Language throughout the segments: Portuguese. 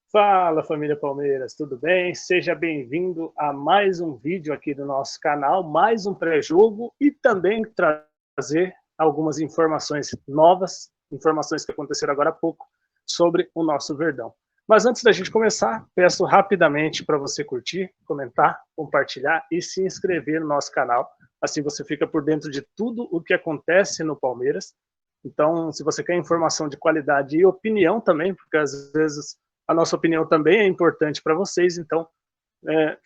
Fala, família Palmeiras, tudo bem? Seja bem-vindo a mais um vídeo aqui do nosso canal, mais um pré-jogo e também trazer algumas informações novas, informações que aconteceram agora há pouco sobre o nosso Verdão. Mas antes da gente começar, peço rapidamente para você curtir, comentar, compartilhar e se inscrever no nosso canal. Assim você fica por dentro de tudo o que acontece no Palmeiras. Então, se você quer informação de qualidade e opinião também, porque às vezes a nossa opinião também é importante para vocês, então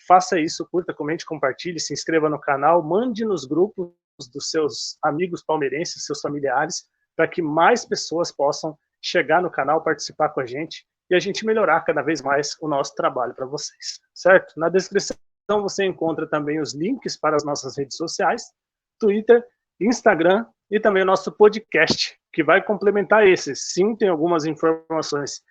faça isso, curta, comente, compartilhe, se inscreva no canal, mande nos grupos dos seus amigos palmeirenses, seus familiares, para que mais pessoas possam chegar no canal, participar com a gente e a gente melhorar cada vez mais o nosso trabalho para vocês, certo? Na descrição você encontra também os links para as nossas redes sociais, Twitter, Instagram e também o nosso podcast, que vai complementar esse. Sim, tem algumas informações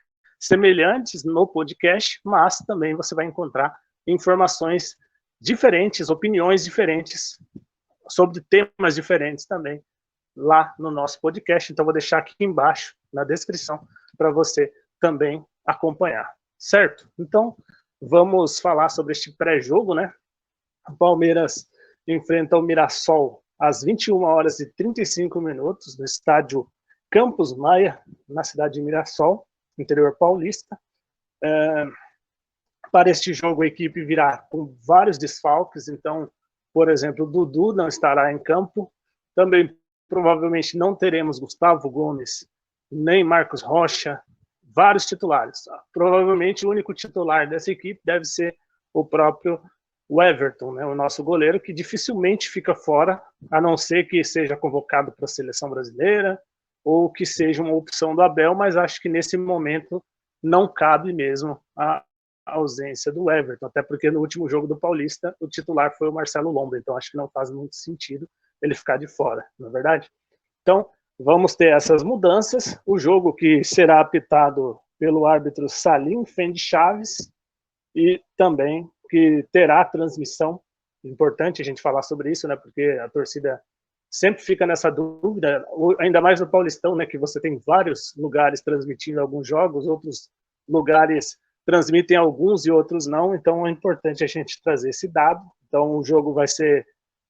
semelhantes no podcast, mas também você vai encontrar informações diferentes, opiniões diferentes sobre temas diferentes também lá no nosso podcast. Então vou deixar aqui embaixo na descrição para você também acompanhar, certo? Então vamos falar sobre este pré-jogo, né? O Palmeiras enfrenta o Mirassol às 21h35 no estádio Campos Maia, na cidade de Mirassol, interior paulista. Para este jogo, a equipe virá com vários desfalques, então, por exemplo, o Dudu não estará em campo, também provavelmente não teremos Gustavo Gomes, nem Marcos Rocha, vários titulares. Provavelmente o único titular dessa equipe deve ser o próprio Everton, né, o nosso goleiro, que dificilmente fica fora, a não ser que seja convocado para a seleção brasileira ou que seja uma opção do Abel, mas acho que nesse momento não cabe mesmo a ausência do Everton, até porque no último jogo do Paulista o titular foi o Marcelo Lomba, então acho que não faz muito sentido ele ficar de fora, não é verdade? Então vamos ter essas mudanças, o jogo que será apitado pelo árbitro Salim Fendi Chaves e também que terá transmissão, importante a gente falar sobre isso, né, porque a torcida sempre fica nessa dúvida, ainda mais no Paulistão, né, que você tem vários lugares transmitindo alguns jogos, outros lugares transmitem alguns e outros não, então é importante a gente trazer esse dado. Então o jogo vai ser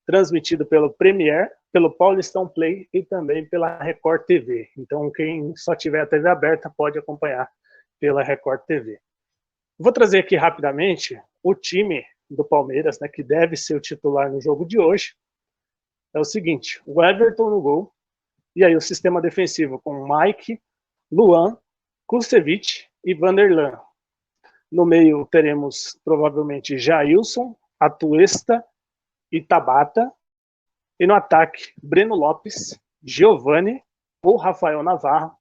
transmitido pelo Premier, pelo Paulistão Play e também pela Record TV. Então quem só tiver a TV aberta pode acompanhar pela Record TV. Vou trazer aqui rapidamente o time do Palmeiras, né, que deve ser o titular no jogo de hoje. É o seguinte, o Everton no gol, e aí o sistema defensivo com Mike, Luan, Kusevich e Vanderlan. No meio teremos provavelmente Jailson, Atuesta e Tabata. E no ataque, Breno Lopes, Giovani, ou Rafael Navarro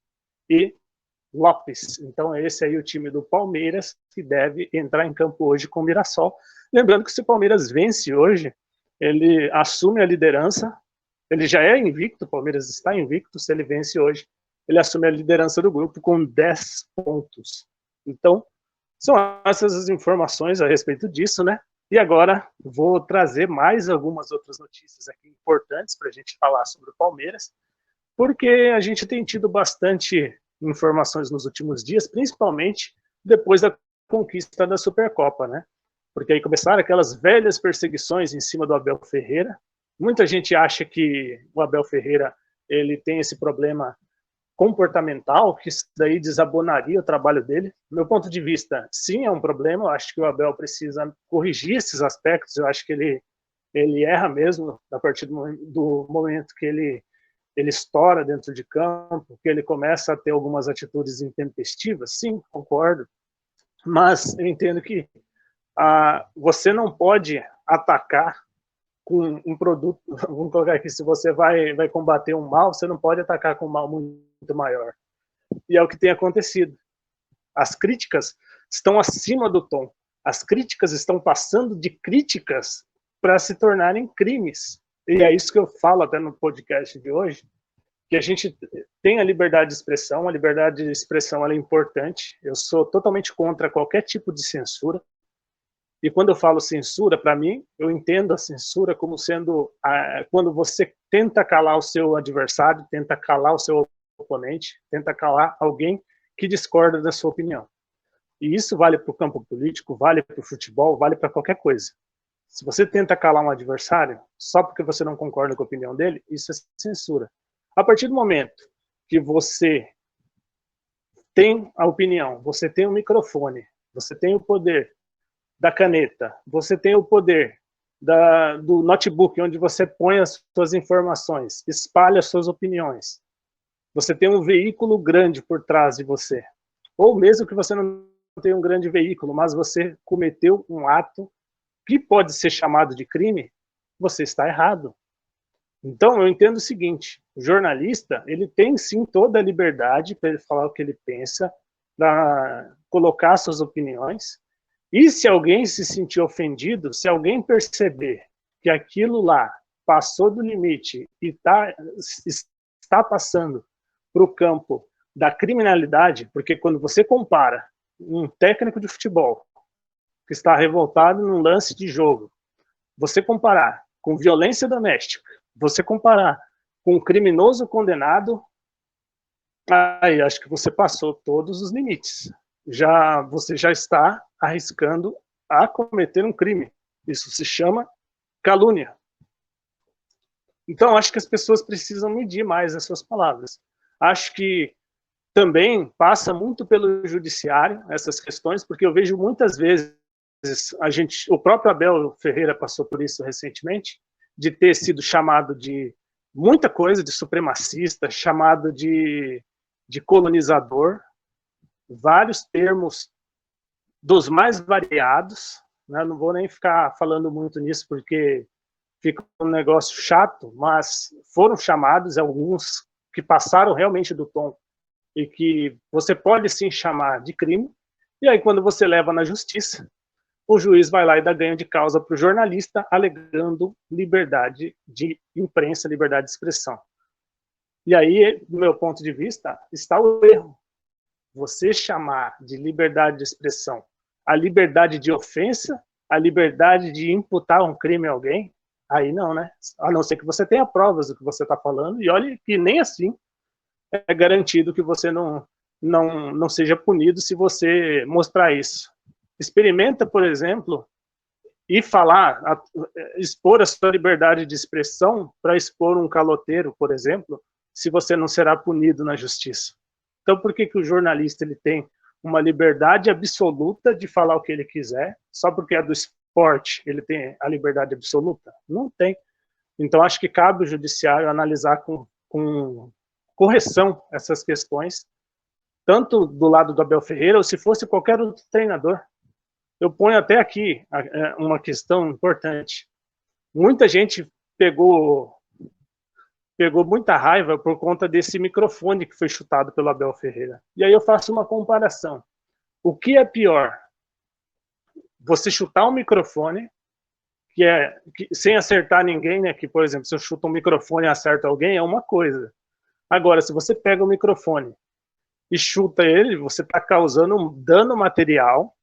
e Lopes. Então esse aí é o time do Palmeiras que deve entrar em campo hoje com o Mirassol. Lembrando que se o Palmeiras vence hoje, ele assume a liderança, ele já é invicto, o Palmeiras está invicto, se ele vence hoje, ele assume a liderança do grupo com 10 pontos. Então, são essas as informações a respeito disso, né? E agora vou trazer mais algumas outras notícias aqui importantes para a gente falar sobre o Palmeiras, porque a gente tem tido bastante informações nos últimos dias, principalmente depois da conquista da Supercopa, né? Porque aí começaram aquelas velhas perseguições em cima do Abel Ferreira. Muita gente acha que o Abel Ferreira ele tem esse problema comportamental, que isso daí desabonaria o trabalho dele. Do meu ponto de vista, sim, é um problema. Eu acho que o Abel precisa corrigir esses aspectos. Eu acho que ele erra mesmo a partir do momento que ele estoura dentro de campo, que ele começa a ter algumas atitudes intempestivas. Sim, concordo. Mas eu entendo que você não pode atacar com um produto, vamos colocar aqui, se você vai combater um mal, você não pode atacar com um mal muito maior. E é o que tem acontecido. As críticas estão acima do tom. As críticas estão passando de críticas para se tornarem crimes. E é isso que eu falo até no podcast de hoje, que a gente tem a liberdade de expressão, a liberdade de expressão ela é importante. Eu sou totalmente contra qualquer tipo de censura. E quando eu falo censura, para mim, eu entendo a censura como sendo quando você tenta calar o seu adversário, tenta calar o seu oponente, tenta calar alguém que discorda da sua opinião. E isso vale para o campo político, vale para o futebol, vale para qualquer coisa. Se você tenta calar um adversário só porque você não concorda com a opinião dele, isso é censura. A partir do momento que você tem a opinião, você tem o microfone, você tem o poder da caneta, você tem o poder do notebook, onde você põe as suas informações, espalha as suas opiniões. Você tem um veículo grande por trás de você. Ou mesmo que você não tenha um grande veículo, mas você cometeu um ato que pode ser chamado de crime, você está errado. Então, eu entendo o seguinte, o jornalista, ele tem sim toda a liberdade para ele falar o que ele pensa, para colocar suas opiniões, e se alguém se sentir ofendido, se alguém perceber que aquilo lá passou do limite e está passando para o campo da criminalidade, porque quando você compara um técnico de futebol que está revoltado num lance de jogo, você comparar com violência doméstica, você comparar com um criminoso condenado, aí acho que você passou todos os limites. Você já está arriscando a cometer um crime. Isso se chama calúnia. Então, acho que as pessoas precisam medir mais as suas palavras. Acho que também passa muito pelo judiciário essas questões, porque eu vejo muitas vezes o próprio Abel Ferreira passou por isso recentemente, de ter sido chamado de muita coisa, de supremacista, chamado de colonizador, vários termos dos mais variados, né? Não vou nem ficar falando muito nisso, porque fica um negócio chato, mas foram chamados alguns que passaram realmente do tom e que você pode sim chamar de crime, e aí quando você leva na justiça, o juiz vai lá e dá ganho de causa para o jornalista, alegando liberdade de imprensa, liberdade de expressão. E aí, do meu ponto de vista, está o erro. Você chamar de liberdade de expressão a liberdade de ofensa, a liberdade de imputar um crime a alguém, aí não, né? A não ser que você tenha provas do que você está falando, e olhe que nem assim é garantido que você não seja punido se você mostrar isso. Experimenta, por exemplo, e falar, expor a sua liberdade de expressão para expor um caloteiro, por exemplo, se você não será punido na justiça. Então, por que o jornalista ele tem uma liberdade absoluta de falar o que ele quiser, só porque é do esporte ele tem a liberdade absoluta? Não tem. Então, acho que cabe o judiciário analisar com correção essas questões, tanto do lado do Abel Ferreira, ou se fosse qualquer outro treinador. Eu ponho até aqui uma questão importante. Muita gente pegou muita raiva por conta desse microfone que foi chutado pelo Abel Ferreira. E aí eu faço uma comparação. O que é pior? Você chutar um microfone, sem acertar ninguém, né? Que, por exemplo, se eu chuto um microfone e acerto alguém, é uma coisa. Agora, se você pega o microfone e chuta ele, você está causando um dano material,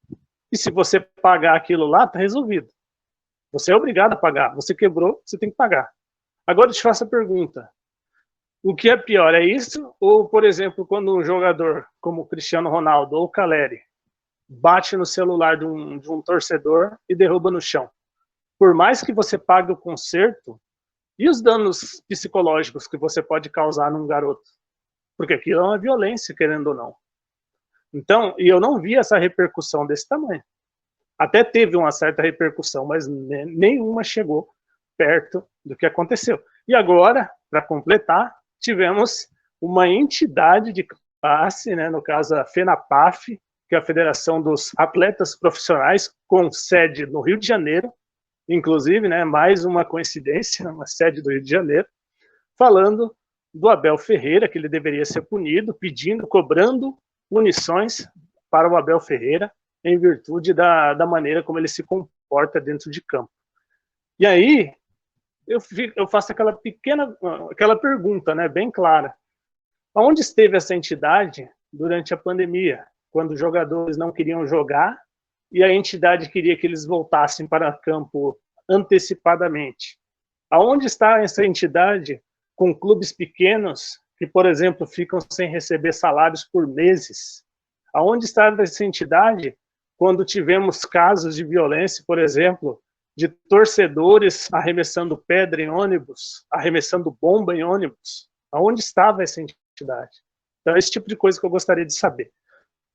e se você pagar aquilo lá, está resolvido. Você é obrigado a pagar. Você quebrou, você tem que pagar. Agora eu te faço a pergunta. O que é pior, é isso? Ou, por exemplo, quando um jogador como o Cristiano Ronaldo ou o Caleri bate no celular de um torcedor e derruba no chão? Por mais que você pague o conserto, e os danos psicológicos que você pode causar num garoto? Porque aquilo é uma violência, querendo ou não. Então, e eu não vi essa repercussão desse tamanho. Até teve uma certa repercussão, mas nenhuma chegou perto do que aconteceu. E agora, para completar, tivemos uma entidade de classe, né, no caso a FENAPAF, que é a Federação dos Atletas Profissionais, com sede no Rio de Janeiro, inclusive, né, mais uma coincidência, uma sede do Rio de Janeiro, falando do Abel Ferreira, que ele deveria ser punido, cobrando punições para o Abel Ferreira, em virtude da maneira como ele se comporta dentro de campo. E aí, eu faço aquela pergunta, né, bem clara. Onde esteve essa entidade durante a pandemia, quando os jogadores não queriam jogar e a entidade queria que eles voltassem para campo antecipadamente? Aonde está essa entidade com clubes pequenos que, por exemplo, ficam sem receber salários por meses? Aonde está essa entidade quando tivemos casos de violência, por exemplo, de torcedores arremessando pedra em ônibus, arremessando bomba em ônibus? Aonde estava essa entidade? Então, esse tipo de coisa que eu gostaria de saber.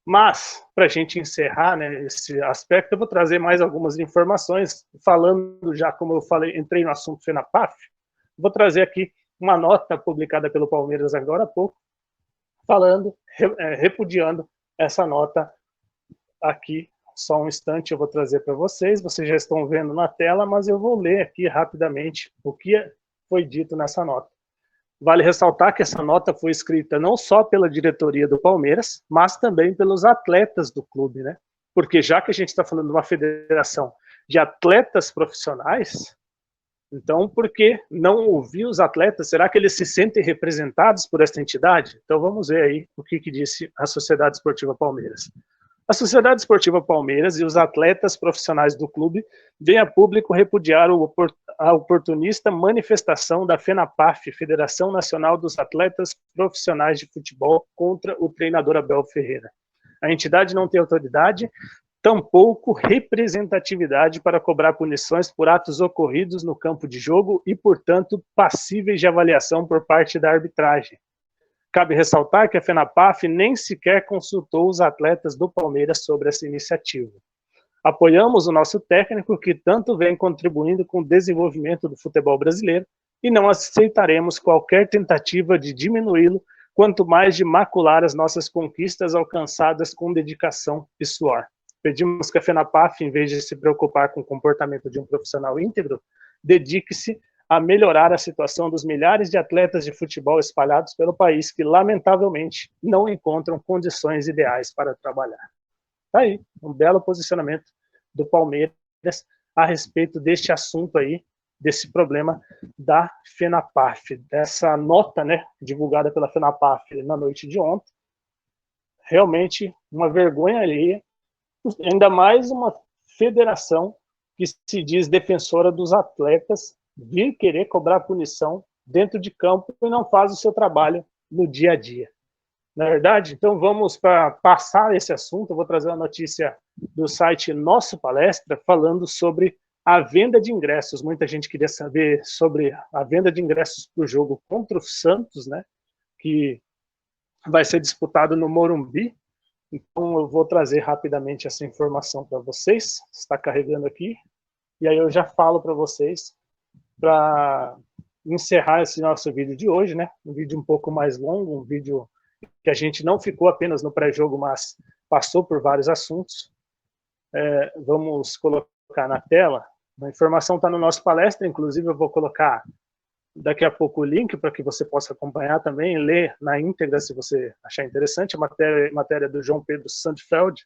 Mas, para a gente encerrar, né, esse aspecto, eu vou trazer mais algumas informações, falando já, como eu falei, entrei no assunto FENAPAF, vou trazer aqui uma nota publicada pelo Palmeiras agora há pouco, falando, repudiando essa nota aqui. Só um instante eu vou trazer para vocês já estão vendo na tela, mas eu vou ler aqui rapidamente o que foi dito nessa nota. Vale ressaltar que essa nota foi escrita não só pela diretoria do Palmeiras, mas também pelos atletas do clube, né? Porque já que a gente está falando de uma federação de atletas profissionais, então por que não ouvir os atletas? Será que eles se sentem representados por essa entidade? Então vamos ver aí o que disse a Sociedade Esportiva Palmeiras. A Sociedade Esportiva Palmeiras e os atletas profissionais do clube vêm a público repudiar a oportunista manifestação da FENAPAF, Federação Nacional dos Atletas Profissionais de Futebol, contra o treinador Abel Ferreira. A entidade não tem autoridade, tampouco representatividade para cobrar punições por atos ocorridos no campo de jogo e, portanto, passíveis de avaliação por parte da arbitragem. Cabe ressaltar que a FENAPAF nem sequer consultou os atletas do Palmeiras sobre essa iniciativa. Apoiamos o nosso técnico, que tanto vem contribuindo com o desenvolvimento do futebol brasileiro, e não aceitaremos qualquer tentativa de diminuí-lo, quanto mais de macular as nossas conquistas alcançadas com dedicação e suor. Pedimos que a FENAPAF, em vez de se preocupar com o comportamento de um profissional íntegro, dedique-se a melhorar a situação dos milhares de atletas de futebol espalhados pelo país que, lamentavelmente, não encontram condições ideais para trabalhar. Tá aí, um belo posicionamento do Palmeiras a respeito deste assunto aí, desse problema da FENAPAF, dessa nota, né, divulgada pela FENAPAF na noite de ontem. Realmente uma vergonha alheia, ainda mais uma federação que se diz defensora dos atletas vir querer cobrar punição dentro de campo e não faz o seu trabalho no dia a dia. Na verdade, então vamos para passar esse assunto, eu vou trazer uma notícia do site Nosso Palestra falando sobre a venda de ingressos. Muita gente queria saber sobre a venda de ingressos para o jogo contra o Santos, né, que vai ser disputado no Morumbi. Então eu vou trazer rapidamente essa informação para vocês, está carregando aqui, e aí eu já falo para vocês para encerrar esse nosso vídeo de hoje, né? Um vídeo um pouco mais longo, um vídeo que a gente não ficou apenas no pré-jogo, mas passou por vários assuntos. Vamos colocar na tela. A informação está no Nosso Palestra, inclusive eu vou colocar daqui a pouco o link para que você possa acompanhar também, ler na íntegra se você achar interessante, a matéria do João Pedro Sandfeld.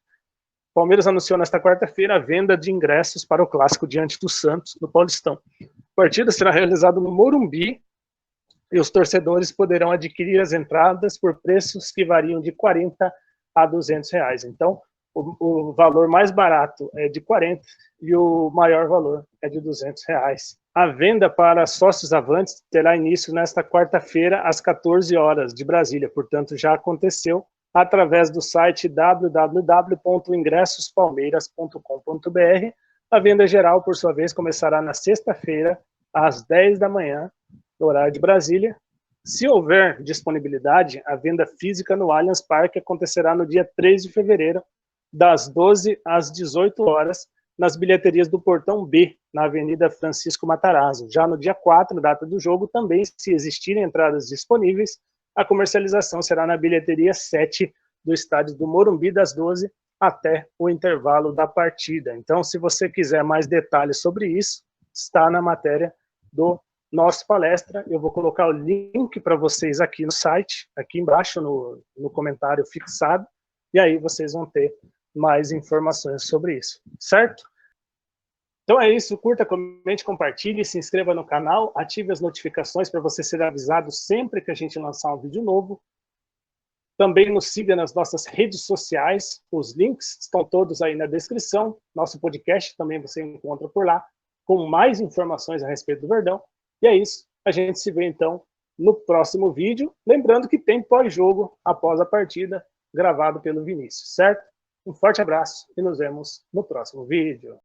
Palmeiras anunciou nesta quarta-feira a venda de ingressos para o clássico diante do Santos, no Paulistão. A partida será realizada no Morumbi e os torcedores poderão adquirir as entradas por preços que variam de R$40 a R$200. Então, o valor mais barato é de 40 e o maior valor é de R$200. A venda para sócios avantes terá início nesta quarta-feira às 14 horas de Brasília, portanto já aconteceu, através do site www.ingressospalmeiras.com.br. A venda geral, por sua vez, começará na sexta-feira às 10 da manhã, no horário de Brasília. Se houver disponibilidade, a venda física no Allianz Parque acontecerá no dia 3 de fevereiro, das 12 às 18 horas, nas bilheterias do Portão B, na Avenida Francisco Matarazzo. Já no dia 4, data do jogo, também, se existirem entradas disponíveis, a comercialização será na bilheteria 7 do estádio do Morumbi, das 12 até o intervalo da partida. Então, se você quiser mais detalhes sobre isso, está na matéria do Nosso Palestra. Eu vou colocar o link para vocês aqui no site, aqui embaixo no comentário fixado, e aí vocês vão ter mais informações sobre isso, certo? Então é isso, curta, comente, compartilhe, se inscreva no canal, ative as notificações para você ser avisado sempre que a gente lançar um vídeo novo. Também nos siga nas nossas redes sociais, os links estão todos aí na descrição. Nosso podcast também você encontra por lá, com mais informações a respeito do Verdão. E é isso, a gente se vê então no próximo vídeo. Lembrando que tem pós-jogo após a partida, gravado pelo Vinícius, certo? Um forte abraço e nos vemos no próximo vídeo.